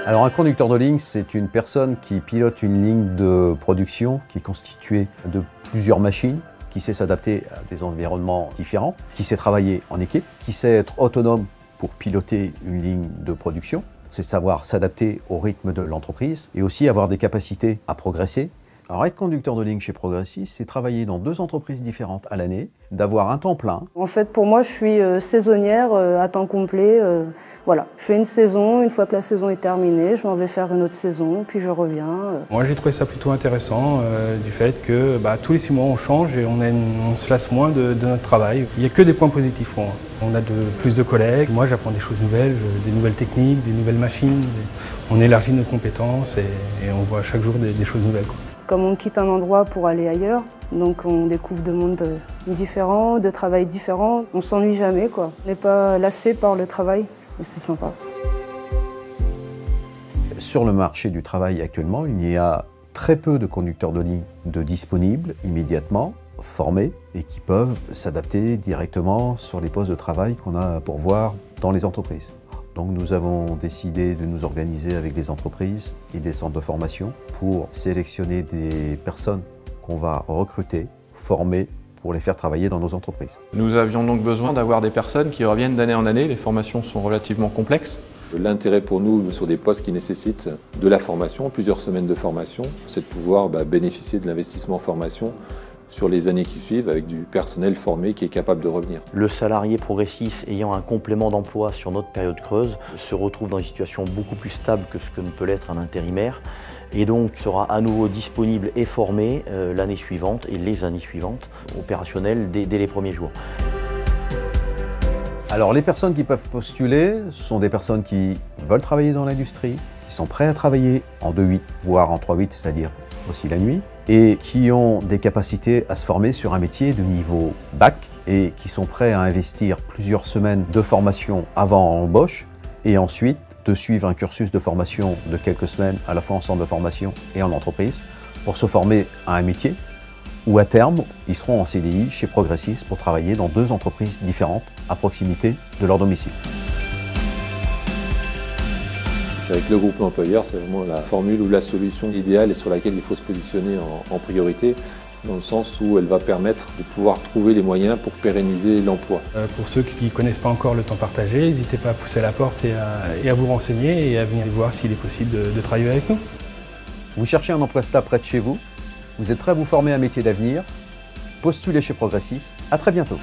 Alors un conducteur de ligne, c'est une personne qui pilote une ligne de production qui est constituée de plusieurs machines, qui sait s'adapter à des environnements différents, qui sait travailler en équipe, qui sait être autonome pour piloter une ligne de production, c'est savoir s'adapter au rythme de l'entreprise et aussi avoir des capacités à progresser. Alors être conducteur de ligne chez Progressys, c'est travailler dans 2 entreprises différentes à l'année, d'avoir un temps plein. En fait, pour moi, je suis saisonnière à temps complet. Voilà, je fais une saison, une fois que la saison est terminée, je m'en vais faire une autre saison, puis je reviens. Moi, j'ai trouvé ça plutôt intéressant du fait que tous les 6 mois, on change et on se lasse moins de notre travail. Il n'y a que des points positifs pour moi. On a plus de collègues, moi j'apprends des choses nouvelles, des nouvelles techniques, des nouvelles machines. On élargit nos compétences et on voit chaque jour des choses nouvelles. Comme on quitte un endroit pour aller ailleurs, donc on découvre de mondes différents, de travail différents. On s'ennuie jamais, quoi. On n'est pas lassé par le travail, c'est sympa. Sur le marché du travail actuellement, il y a très peu de conducteurs de ligne de disponibles immédiatement, formés et qui peuvent s'adapter directement sur les postes de travail qu'on a à pourvoir dans les entreprises. Donc nous avons décidé de nous organiser avec des entreprises et des centres de formation pour sélectionner des personnes qu'on va recruter, former pour les faire travailler dans nos entreprises. Nous avions donc besoin d'avoir des personnes qui reviennent d'année en année. Les formations sont relativement complexes. L'intérêt pour nous sur des postes qui nécessitent de la formation, plusieurs semaines de formation, c'est de pouvoir bénéficier de l'investissement en formation sur les années qui suivent avec du personnel formé qui est capable de revenir. Le salarié Progressys ayant un complément d'emploi sur notre période creuse se retrouve dans une situation beaucoup plus stable que ce que ne peut l'être un intérimaire et donc sera à nouveau disponible et formé l'année suivante et les années suivantes, opérationnel dès les premiers jours. Alors les personnes qui peuvent postuler sont des personnes qui veulent travailler dans l'industrie, qui sont prêts à travailler en 2-8, voire en 3-8, c'est-à-dire aussi la nuit, et qui ont des capacités à se former sur un métier de niveau bac et qui sont prêts à investir plusieurs semaines de formation avant embauche et ensuite de suivre un cursus de formation de quelques semaines à la fois en centre de formation et en entreprise pour se former à un métier où à terme, ils seront en CDI chez Progressys pour travailler dans 2 entreprises différentes à proximité de leur domicile. Avec le groupe employeur, c'est vraiment la formule ou la solution idéale et sur laquelle il faut se positionner en priorité, dans le sens où elle va permettre de pouvoir trouver les moyens pour pérenniser l'emploi. Pour ceux qui ne connaissent pas encore le temps partagé, n'hésitez pas à pousser la porte et à vous renseigner et à venir voir s'il est possible de travailler avec nous. Vous cherchez un emploi stable près de chez vous, vous êtes prêt à vous former à un métier d'avenir, postulez chez Progressys. À très bientôt.